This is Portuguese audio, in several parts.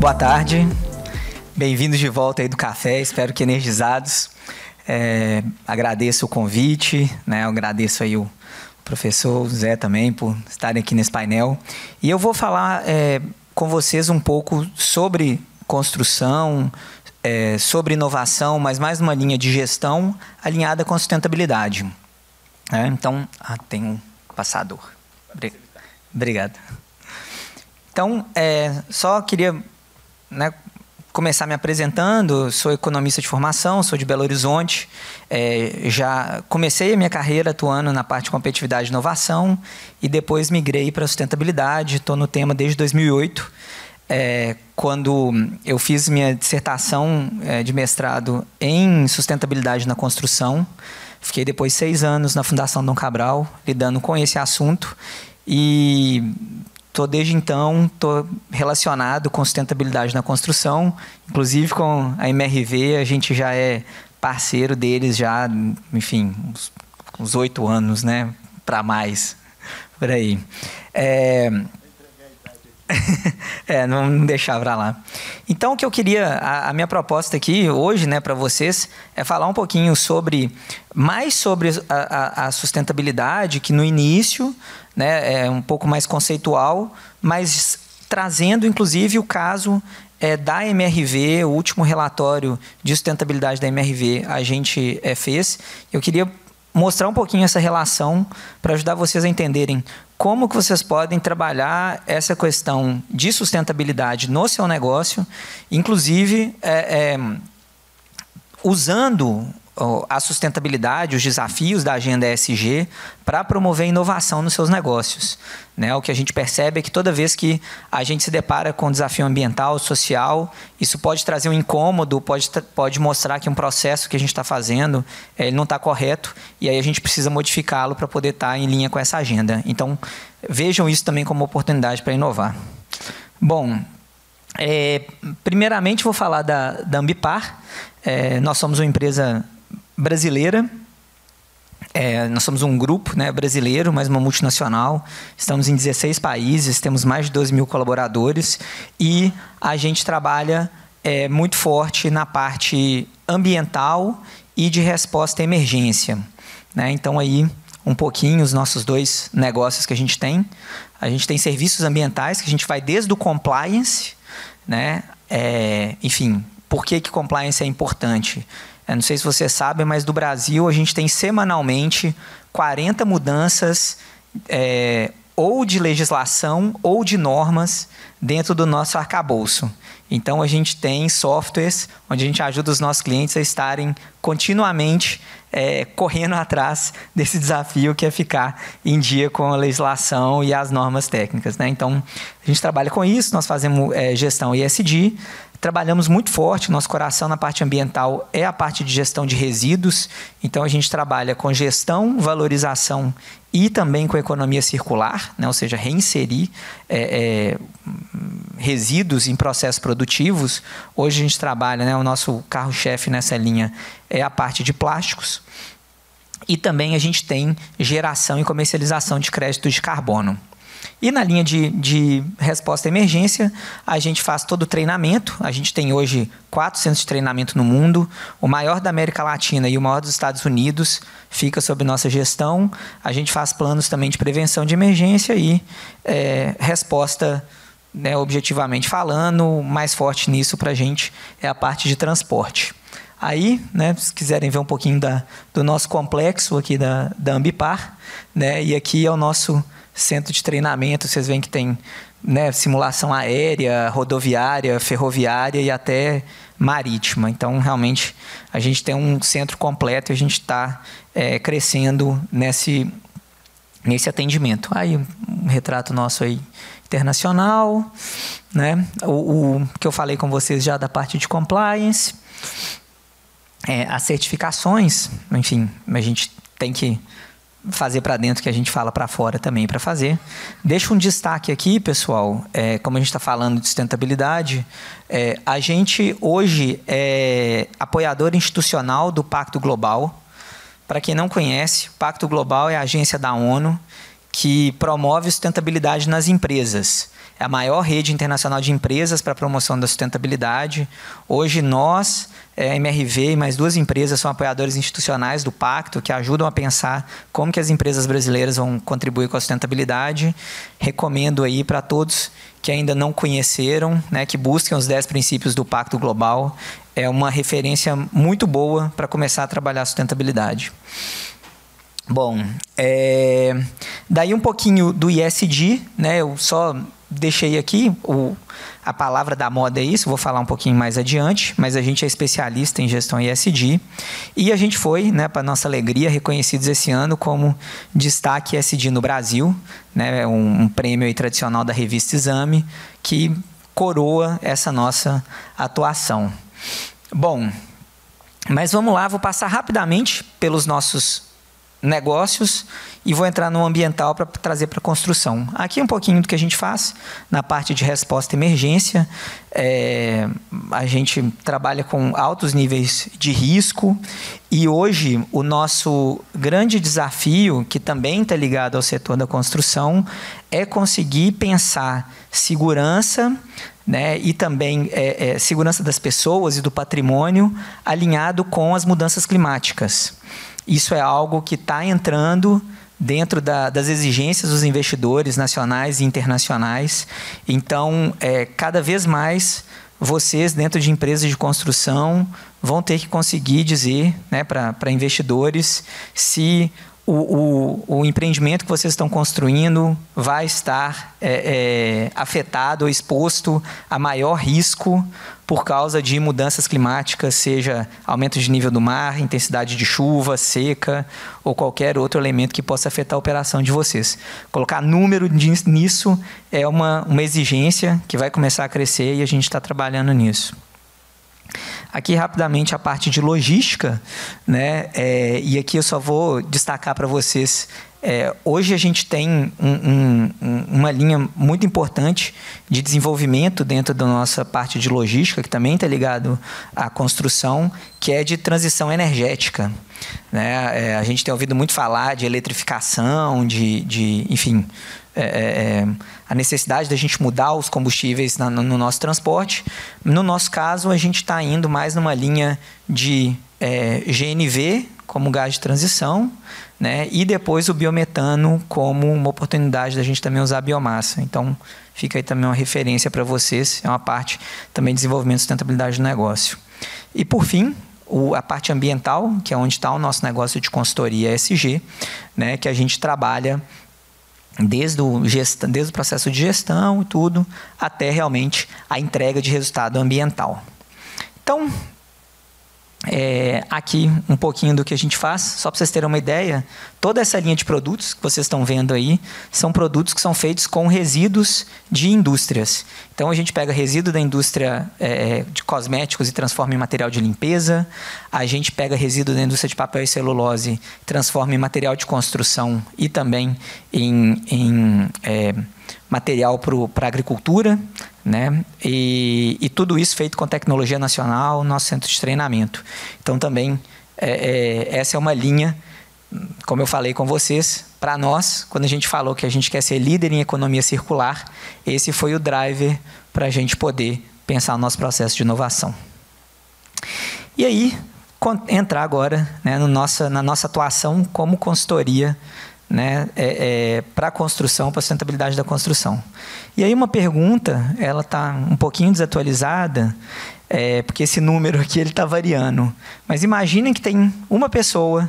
Boa tarde, bem-vindos de volta aí do café, espero que energizados. Agradeço o convite, né? Eu agradeço aí o professor Zé também por estarem aqui nesse painel. E eu vou falar com vocês um pouco sobre construção, sobre inovação, mas mais numa linha de gestão alinhada com sustentabilidade. Então, tem um passador. Obrigado. Então, só queria, né, começar me apresentando. Sou economista de formação, sou de Belo Horizonte. Já comecei a minha carreira atuando na parte de competitividade e inovação e depois migrei para a sustentabilidade. Estou no tema desde 2008, quando eu fiz minha dissertação de mestrado em sustentabilidade na construção. Fiquei depois 6 anos na Fundação Dom Cabral, lidando com esse assunto. E desde então, estou relacionado com sustentabilidade na construção, inclusive com a MRV, a gente já é parceiro deles já, enfim, uns 8 anos, né, para mais, por aí. Não deixar para lá. Então, o que eu queria, a minha proposta aqui hoje, né, para vocês, é falar um pouquinho mais sobre a sustentabilidade, que no início, né, é um pouco mais conceitual, mas trazendo, inclusive, o caso da MRV, o último relatório de sustentabilidade da MRV a gente fez. Eu queria mostrar um pouquinho essa relação para ajudar vocês a entenderem como que vocês podem trabalhar essa questão de sustentabilidade no seu negócio, inclusive usando a sustentabilidade, os desafios da agenda ESG para promover inovação nos seus negócios. Né? O que a gente percebe é que toda vez que a gente se depara com um desafio ambiental, social, isso pode trazer um incômodo, pode mostrar que um processo que a gente está fazendo ele não está correto e aí a gente precisa modificá-lo para poder estar em linha com essa agenda. Então, vejam isso também como oportunidade para inovar. Bom, primeiramente vou falar da Ambipar. Nós somos uma empresa brasileira, nós somos um grupo, né, brasileiro, mas uma multinacional. Estamos em 16 países, temos mais de 12 mil colaboradores e a gente trabalha muito forte na parte ambiental e de resposta à emergência. Né? Então, aí, um pouquinho, os nossos 2 negócios que a gente tem. A gente tem serviços ambientais, que a gente vai desde o compliance, né? Enfim, por que compliance é importante? Não sei se vocês sabem, mas do Brasil a gente tem semanalmente 40 mudanças ou de legislação ou de normas dentro do nosso arcabouço. Então, a gente tem softwares onde a gente ajuda os nossos clientes a estarem continuamente correndo atrás desse desafio que é ficar em dia com a legislação e as normas técnicas. Né? Então, a gente trabalha com isso, nós fazemos gestão ESG, trabalhamos muito forte, nosso coração na parte ambiental é a parte de gestão de resíduos, então a gente trabalha com gestão, valorização e também com economia circular, né? Ou seja, reinserir resíduos em processos produtivos. Hoje a gente trabalha, né, o nosso carro-chefe nessa linha é a parte de plásticos e também a gente tem geração e comercialização de créditos de carbono. E na linha de resposta à emergência, a gente faz todo o treinamento. A gente tem hoje 4 centros de treinamento no mundo. O maior da América Latina e o maior dos Estados Unidos fica sob nossa gestão. A gente faz planos também de prevenção de emergência e resposta, né, objetivamente falando, mais forte nisso para a gente é a parte de transporte. Aí, né, se quiserem ver um pouquinho do nosso complexo aqui da Ambipar, né, e aqui é o nosso centro de treinamento, vocês veem que tem, né, simulação aérea, rodoviária, ferroviária e até marítima. Então, realmente, a gente tem um centro completo e a gente está crescendo nesse atendimento. Aí, um retrato nosso aí internacional, né? O que eu falei com vocês já da parte de compliance, as certificações, enfim, a gente tem que fazer para dentro que a gente fala para fora também para fazer. Deixo um destaque aqui, pessoal, como a gente está falando de sustentabilidade, a gente hoje é apoiador institucional do Pacto Global. Para quem não conhece, o Pacto Global é a agência da ONU que promove sustentabilidade nas empresas. É a maior rede internacional de empresas para a promoção da sustentabilidade. Hoje nós, a MRV e mais 2 empresas são apoiadores institucionais do Pacto, que ajudam a pensar como que as empresas brasileiras vão contribuir com a sustentabilidade. Recomendo aí para todos que ainda não conheceram, né, que busquem os 10 princípios do Pacto Global. É uma referência muito boa para começar a trabalhar a sustentabilidade. Bom, daí um pouquinho do ESG, né, eu só deixei aqui, a palavra da moda é isso, vou falar um pouquinho mais adiante, mas a gente é especialista em gestão ESG e a gente foi, né, para nossa alegria, reconhecidos esse ano como destaque ESG no Brasil, né, um prêmio aí tradicional da revista Exame, que coroa essa nossa atuação. Bom, mas vamos lá, vou passar rapidamente pelos nossos negócios e vou entrar no ambiental para trazer para a construção. Aqui um pouquinho do que a gente faz na parte de resposta à emergência. A gente trabalha com altos níveis de risco e hoje o nosso grande desafio, que também está ligado ao setor da construção, é conseguir pensar segurança, né, e também segurança das pessoas e do patrimônio alinhado com as mudanças climáticas. Isso é algo que está entrando dentro das exigências dos investidores nacionais e internacionais. Então, cada vez mais, vocês, dentro de empresas de construção, vão ter que conseguir dizer, né, para investidores se o empreendimento que vocês estão construindo vai estar afetado ou exposto a maior risco por causa de mudanças climáticas, seja aumento de nível do mar, intensidade de chuva, seca ou qualquer outro elemento que possa afetar a operação de vocês. Colocar número nisso é uma exigência que vai começar a crescer e a gente está trabalhando nisso. Aqui, rapidamente, a parte de logística, né? E aqui eu só vou destacar para vocês. Hoje a gente tem uma linha muito importante de desenvolvimento dentro da nossa parte de logística, que também está ligado à construção, que é de transição energética, né? A gente tem ouvido muito falar de eletrificação, enfim, a necessidade da gente mudar os combustíveis no nosso transporte. No nosso caso, a gente está indo mais numa linha de GNV, como gás de transição, né? E depois o biometano como uma oportunidade da gente também usar a biomassa. Então, fica aí também uma referência para vocês. É uma parte também de desenvolvimento e sustentabilidade do negócio. E, por fim, a parte ambiental, que é onde está o nosso negócio de consultoria ESG, né? Que a gente trabalha desde o processo de gestão e tudo, até realmente a entrega de resultado ambiental. Então, aqui um pouquinho do que a gente faz, só para vocês terem uma ideia, toda essa linha de produtos que vocês estão vendo aí, são produtos que são feitos com resíduos de indústrias. Então, a gente pega resíduo da indústria de cosméticos e transforma em material de limpeza, a gente pega resíduo da indústria de papel e celulose, transforma em material de construção e também em material para a agricultura, né? E tudo isso feito com tecnologia nacional, nosso centro de treinamento. Então, também, essa é uma linha, como eu falei com vocês, para nós, quando a gente falou que a gente quer ser líder em economia circular, esse foi o driver para a gente poder pensar no nosso processo de inovação. E aí, entrar agora, né, na nossa atuação como consultoria, né, para a construção, para a sustentabilidade da construção. E aí uma pergunta, ela está um pouquinho desatualizada, porque esse número aqui está variando. Mas imaginem que tem uma pessoa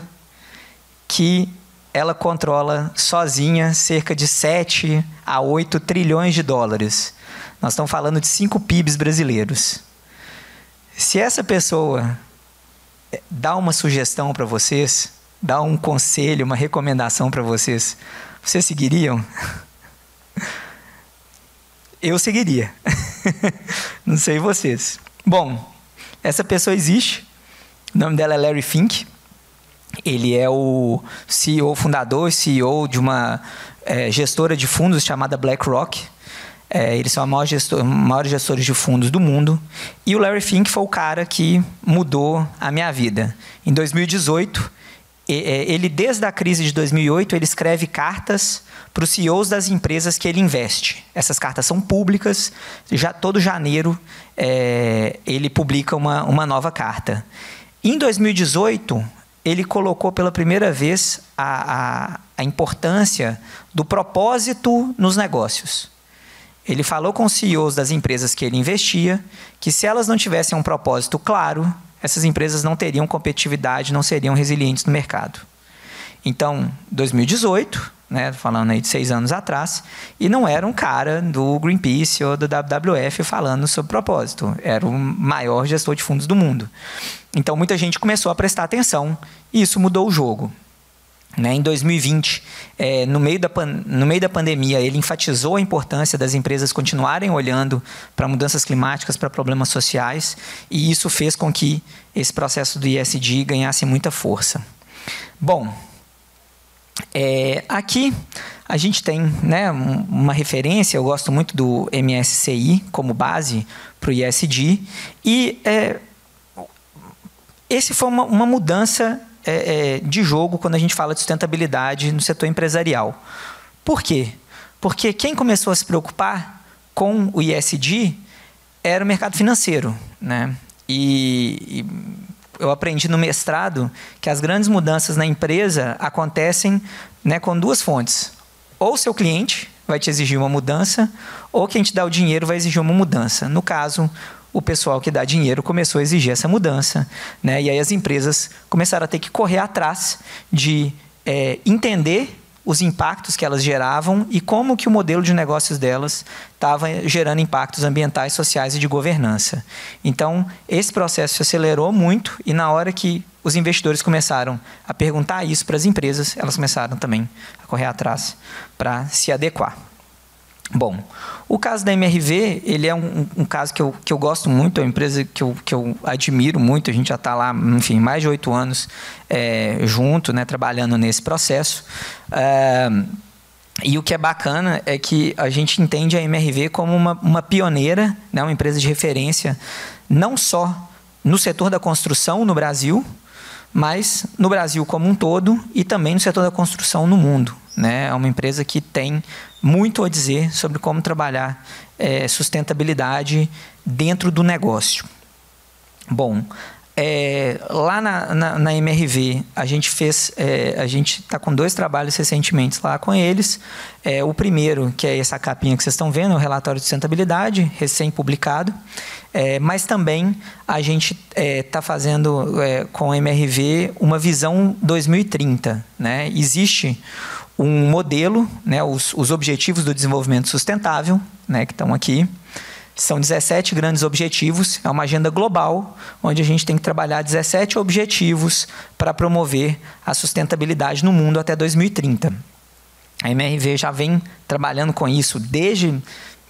que ela controla sozinha cerca de 7 a 8 trilhões de dólares. Nós estamos falando de 5 PIBs brasileiros. Se essa pessoa dá uma sugestão para vocês, dá um conselho, uma recomendação para vocês, vocês seguiriam? Eu seguiria. Não sei vocês. Bom, essa pessoa existe. O nome dela é Larry Fink. Ele é o CEO, fundador e CEO de uma gestora de fundos chamada BlackRock. Eles são os maiores gestores de fundos do mundo. E o Larry Fink foi o cara que mudou a minha vida. Em 2018, ele, desde a crise de 2008, ele escreve cartas para os CEOs das empresas que ele investe. Essas cartas são públicas, todo janeiro ele publica uma nova carta. Em 2018, ele colocou pela primeira vez a importância do propósito nos negócios. Ele falou com os CEOs das empresas que ele investia que, se elas não tivessem um propósito claro, essas empresas não teriam competitividade, não seriam resilientes no mercado. Então, 2018, né, falando aí de 6 anos atrás, e não era um cara do Greenpeace ou do WWF falando sobre propósito. Era o maior gestor de fundos do mundo. Então, muita gente começou a prestar atenção e isso mudou o jogo. Em 2020, no meio da pandemia, ele enfatizou a importância das empresas continuarem olhando para mudanças climáticas, para problemas sociais, e isso fez com que esse processo do ESG ganhasse muita força. Bom, aqui a gente tem, né, uma referência, eu gosto muito do MSCI como base para o ESG, e esse foi uma mudança de jogo quando a gente fala de sustentabilidade no setor empresarial. Por quê? Porque quem começou a se preocupar com o ESG era o mercado financeiro, né? E eu aprendi no mestrado que as grandes mudanças na empresa acontecem, né, com 2 fontes. Ou o seu cliente vai te exigir uma mudança, ou quem te dá o dinheiro vai exigir uma mudança. No caso, o pessoal que dá dinheiro começou a exigir essa mudança, né? E aí as empresas começaram a ter que correr atrás de entender os impactos que elas geravam e como que o modelo de negócios delas estava gerando impactos ambientais, sociais e de governança. Então, esse processo se acelerou muito e, na hora que os investidores começaram a perguntar isso para as empresas, elas começaram também a correr atrás para se adequar. Bom, o caso da MRV, ele é um caso que eu gosto muito, é uma empresa que eu admiro muito, a gente já está lá, enfim, mais de 8 anos junto, né, trabalhando nesse processo. E o que é bacana é que a gente entende a MRV como uma pioneira, né, uma empresa de referência, não só no setor da construção no Brasil, mas no Brasil como um todo e também no setor da construção no mundo, né? É uma empresa que tem muito a dizer sobre como trabalhar sustentabilidade dentro do negócio. Bom, lá na MRV, a gente está com 2 trabalhos recentemente lá com eles. O primeiro, que é essa capinha que vocês estão vendo, é o relatório de sustentabilidade, recém-publicado. Mas também a gente está fazendo com a MRV uma visão 2030. Né? Existe um modelo, né, os Objetivos do Desenvolvimento Sustentável, né, que estão aqui. São 17 grandes objetivos, é uma agenda global, onde a gente tem que trabalhar 17 objetivos para promover a sustentabilidade no mundo até 2030. A MRV já vem trabalhando com isso desde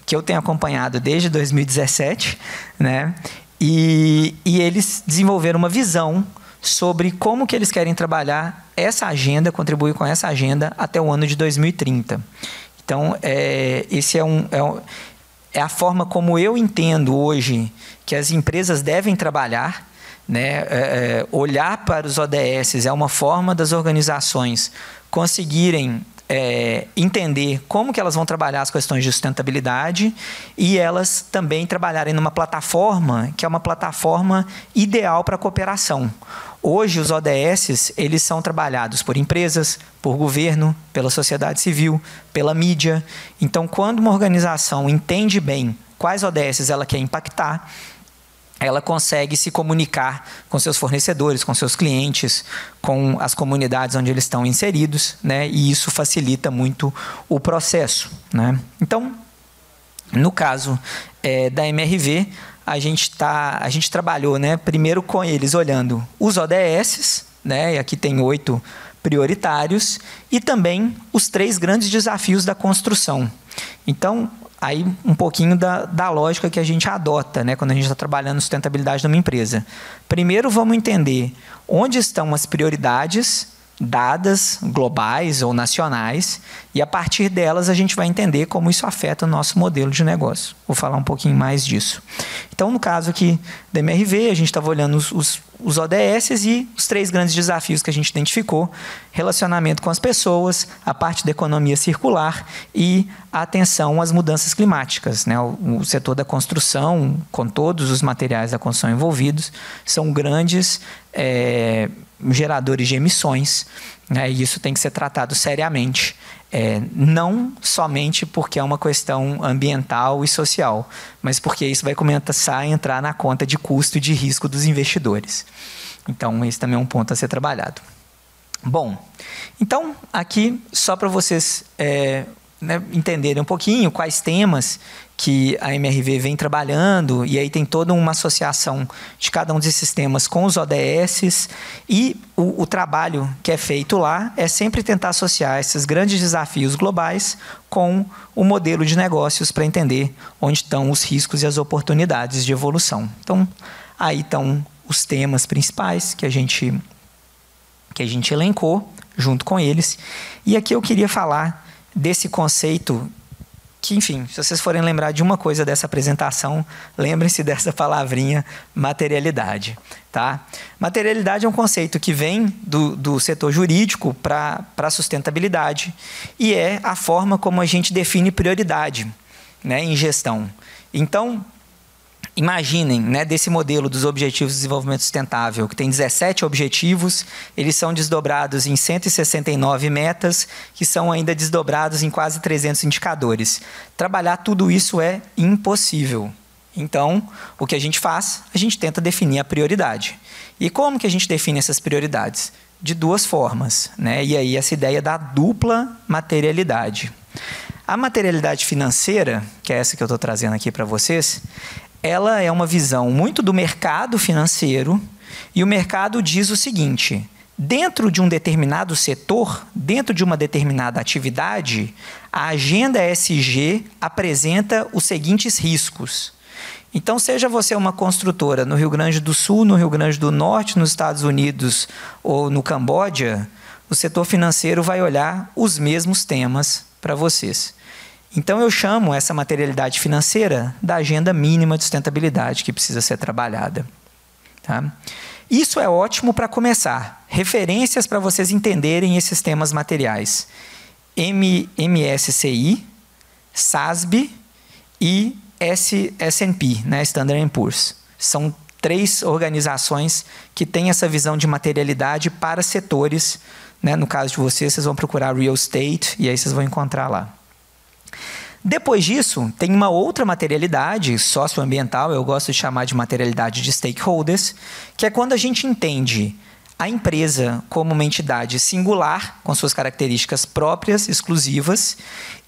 que eu tenho acompanhado, desde 2017, né? E eles desenvolveram uma visão sobre como que eles querem trabalhar essa agenda, contribuir com essa agenda até o ano de 2030. Então, esse é a forma como eu entendo hoje que as empresas devem trabalhar, né? Olhar para os ODS é uma forma das organizações conseguirem entender como que elas vão trabalhar as questões de sustentabilidade e elas também trabalharem numa plataforma que é uma plataforma ideal para a cooperação. Hoje, os ODS, eles são trabalhados por empresas, por governo, pela sociedade civil, pela mídia. Então, quando uma organização entende bem quais ODS ela quer impactar, ela consegue se comunicar com seus fornecedores, com seus clientes, com as comunidades onde eles estão inseridos, né? E isso facilita muito o processo, né? Então, no caso da MRV, a gente trabalhou, né, primeiro com eles olhando os ODS, né? E aqui tem 8 prioritários, e também os 3 grandes desafios da construção. Então, aí um pouquinho da lógica que a gente adota, né, quando a gente está trabalhando sustentabilidade numa empresa. Primeiro, vamos entender onde estão as prioridades dadas, globais ou nacionais, e a partir delas a gente vai entender como isso afeta o nosso modelo de negócio. Vou falar um pouquinho mais disso. Então, no caso aqui da MRV, a gente estava olhando os ODS e os 3 grandes desafios que a gente identificou: relacionamento com as pessoas, a parte da economia circular e a atenção às mudanças climáticas, né? O setor da construção, com todos os materiais da construção envolvidos, são grandes geradores de emissões, né? E isso tem que ser tratado seriamente. Não somente porque é uma questão ambiental e social, mas porque isso vai começar a entrar na conta de custo e de risco dos investidores. Então, esse também é um ponto a ser trabalhado. Bom, então, aqui, só para vocês entenderem um pouquinho quais temas que a MRV vem trabalhando, e aí tem toda uma associação de cada um desses temas com os ODS, e o trabalho que é feito lá é sempre tentar associar esses grandes desafios globais com o modelo de negócios para entender onde estão os riscos e as oportunidades de evolução. Então, aí estão os temas principais que a gente elencou junto com eles. E aqui eu queria falar desse conceito que, enfim, se vocês forem lembrar de uma coisa dessa apresentação, lembrem-se dessa palavrinha materialidade. Tá? Materialidade é um conceito que vem do setor jurídico para a sustentabilidade e é a forma como a gente define prioridade, né, em gestão. Então, imaginem, né, desse modelo dos Objetivos de Desenvolvimento Sustentável, que tem 17 objetivos, eles são desdobrados em 169 metas, que são ainda desdobrados em quase 300 indicadores. Trabalhar tudo isso é impossível. Então, o que a gente faz? A gente tenta definir a prioridade. E como que a gente define essas prioridades? De 2 formas, né? E aí essa ideia da dupla materialidade. A materialidade financeira, que é essa que eu estou trazendo aqui para vocês, ela é uma visão muito do mercado financeiro, e o mercado diz o seguinte: dentro de um determinado setor, dentro de uma determinada atividade, a agenda ESG apresenta os seguintes riscos. Então, seja você uma construtora no Rio Grande do Sul, no Rio Grande do Norte, nos Estados Unidos ou no Camboja, o setor financeiro vai olhar os mesmos temas para vocês. Então, eu chamo essa materialidade financeira da agenda mínima de sustentabilidade que precisa ser trabalhada. Tá? Isso é ótimo para começar. Referências para vocês entenderem esses temas materiais: MSCI, SASB e S&P, né, Standard & Poor's. São 3 organizações que têm essa visão de materialidade para setores. Né? No caso de vocês vão procurar real estate e aí vocês vão encontrar lá. Depois disso, tem uma outra materialidade socioambiental, eu gosto de chamar de materialidade de stakeholders, que é quando a gente entende a empresa como uma entidade singular, com suas características próprias, exclusivas,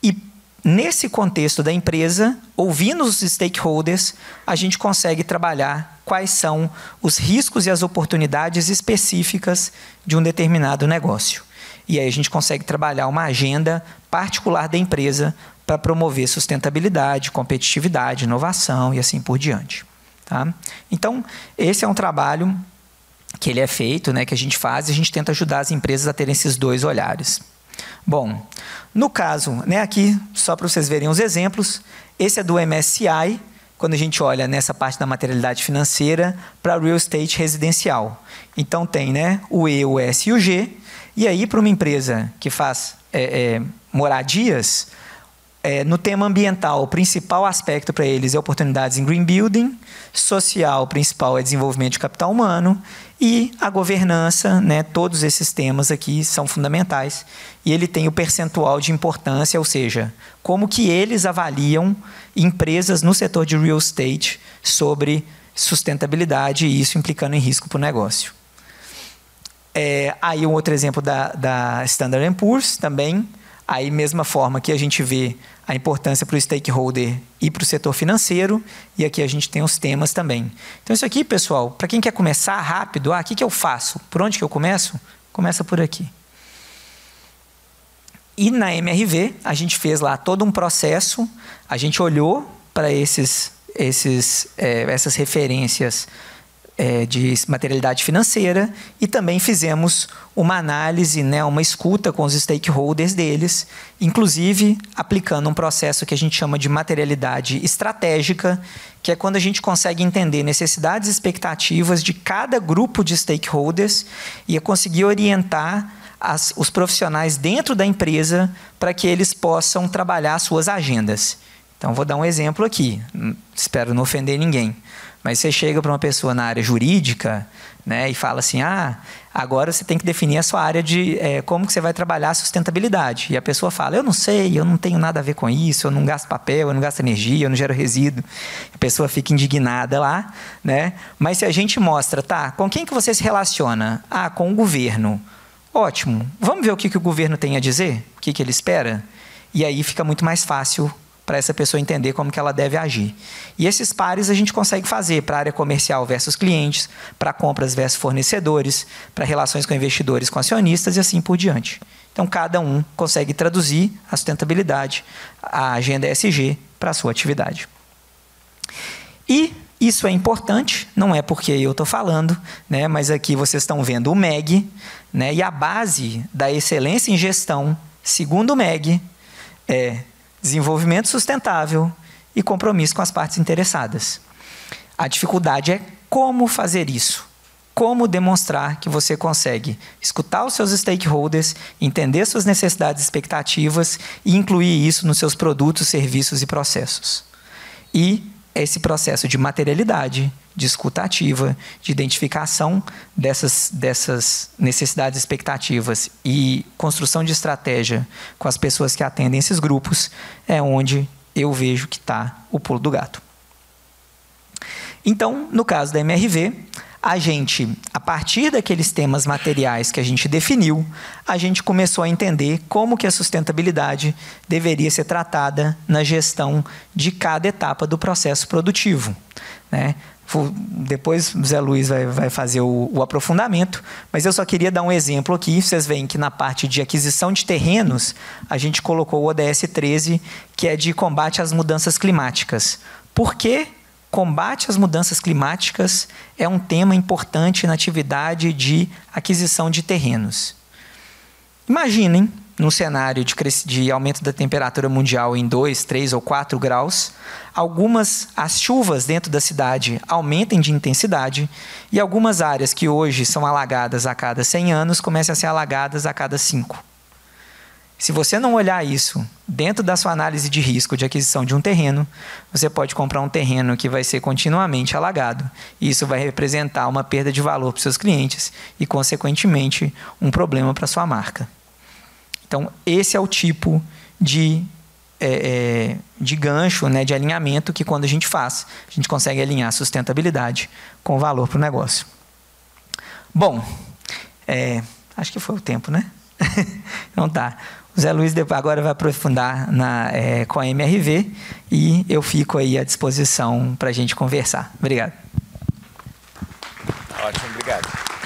e nesse contexto da empresa, ouvindo os stakeholders, a gente consegue trabalhar quais são os riscos e as oportunidades específicas de um determinado negócio. E aí a gente consegue trabalhar uma agenda particular da empresa para promover sustentabilidade, competitividade, inovação e assim por diante. Tá? Então, esse é um trabalho que ele é feito, né, que a gente faz, e a gente tenta ajudar as empresas a terem esses 2 olhares. Bom, no caso, né, aqui, só para vocês verem os exemplos, esse é do MSCI, quando a gente olha nessa parte da materialidade financeira para real estate residencial. Então, tem, né, o E, o S e o G, e aí para uma empresa que faz moradias, no tema ambiental, o principal aspecto para eles é oportunidades em green building, social, o principal é desenvolvimento de capital humano, e a governança, né, todos esses temas aqui são fundamentais, e ele tem o percentual de importância, ou seja, como que eles avaliam empresas no setor de real estate sobre sustentabilidade, e isso implicando em risco para o negócio. Aí um outro exemplo da Standard & Poor's também. Aí, mesma forma que a gente vê a importância para o stakeholder e para o setor financeiro, e aqui a gente tem os temas também. Então, isso aqui, pessoal, para quem quer começar rápido, o que eu faço? Por onde que eu começo? Começa por aqui. E na MRV, a gente fez lá todo um processo, a gente olhou para essas referências de materialidade financeira e também fizemos uma análise, né, uma escuta com os stakeholders deles, inclusive aplicando um processo que a gente chama de materialidade estratégica, que é quando a gente consegue entender necessidades e expectativas de cada grupo de stakeholders e conseguir orientar os profissionais dentro da empresa para que eles possam trabalhar suas agendas. Então, vou dar um exemplo aqui, espero não ofender ninguém. Mas você chega para uma pessoa na área jurídica, né, e fala assim, agora você tem que definir a sua área de como que você vai trabalhar a sustentabilidade. E a pessoa fala, eu não sei, eu não tenho nada a ver com isso, eu não gasto papel, eu não gasto energia, eu não gero resíduo. A pessoa fica indignada lá, né? Mas se a gente mostra, tá, com quem que você se relaciona? Com o governo. Ótimo, vamos ver o que o governo tem a dizer? O que ele espera? E aí fica muito mais fácil para essa pessoa entender como que ela deve agir. E esses pares a gente consegue fazer para a área comercial versus clientes, para compras versus fornecedores, para relações com investidores, com acionistas e assim por diante. Então, cada um consegue traduzir a sustentabilidade, a agenda ESG, para a sua atividade. E isso é importante, não é porque eu estou falando, né, mas aqui vocês estão vendo o MEG, né, e a base da excelência em gestão, segundo o MEG, é desenvolvimento sustentável e compromisso com as partes interessadas. A dificuldade é como fazer isso. Como demonstrar que você consegue escutar os seus stakeholders, entender suas necessidades e expectativas e incluir isso nos seus produtos, serviços e processos. E esse processo de materialidade, de escuta ativa, de identificação dessas necessidades e expectativas e construção de estratégia com as pessoas que atendem esses grupos é onde eu vejo que está o pulo do gato. Então, no caso da MRV, a gente, a partir daqueles temas materiais que a gente definiu, a gente começou a entender como que a sustentabilidade deveria ser tratada na gestão de cada etapa do processo produtivo, né? Depois o Zé Luiz vai fazer o aprofundamento, mas eu só queria dar um exemplo aqui. Vocês veem que na parte de aquisição de terrenos, a gente colocou o ODS 13, que é de combate às mudanças climáticas. Por que combate às mudanças climáticas é um tema importante na atividade de aquisição de terrenos? Imaginem, num cenário de aumento da temperatura mundial em 2, 3 ou 4 graus, as chuvas dentro da cidade aumentem de intensidade e algumas áreas que hoje são alagadas a cada 100 anos comecem a ser alagadas a cada 5. Se você não olhar isso dentro da sua análise de risco de aquisição de um terreno, você pode comprar um terreno que vai ser continuamente alagado e isso vai representar uma perda de valor para os seus clientes e, consequentemente, um problema para a sua marca. Então, esse é o tipo de gancho, né, de alinhamento que, quando a gente faz, a gente consegue alinhar a sustentabilidade com valor para o negócio. Bom, acho que foi o tempo, né? Então tá. O Zé Luiz agora vai aprofundar com a MRV e eu fico aí à disposição para a gente conversar. Obrigado. Ótimo, obrigado.